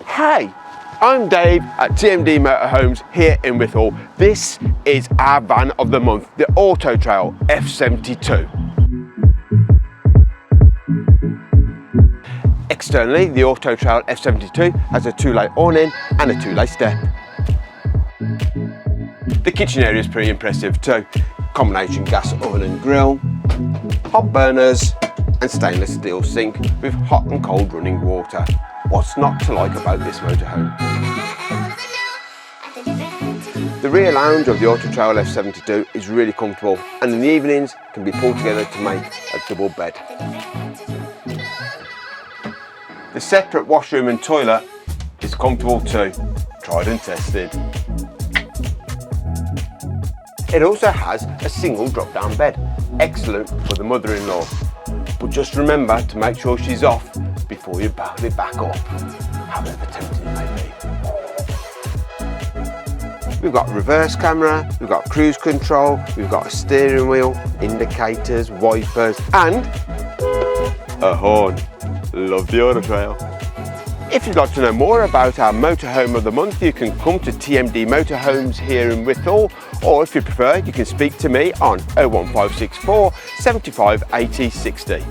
Hey, I'm Dave at TMD Motorhomes here in Withall. This is our van of the month, the Auto Trail F-72. Externally, the Auto Trail F-72 has a 2-lay awning and a 2-lay step. The kitchen area is pretty impressive too. Combination gas oven and grill, hot burners and stainless steel sink with hot and cold running water. What's not to like about this motorhome? The rear lounge of the Auto Trail F-72 is really comfortable and in the evenings can be pulled together to make a double bed. The separate washroom and toilet is comfortable too, tried and tested. It also has a single drop-down bed, excellent for the mother-in-law. But just remember to make sure she's off before you build it back up, however tempting it may be. We've got reverse camera, we've got cruise control, we've got a steering wheel, indicators, wipers and a horn. Love the Auto Trail. If you'd like to know more about our motorhome of the month, you can come to TMD Motorhomes here in Withall, or if you prefer, you can speak to me on 01564 75 80 60.